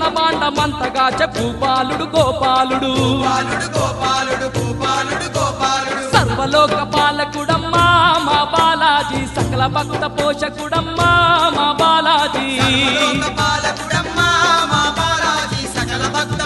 బ్రహ్మాండమంతగా చెప్పు బాలుడు గోపాలుడు సర్వలోక పాలకుడమ్మా మా బాలాజీ సకల భక్త పోషకుడమ్మా మా బాలాజీ సకల భక్త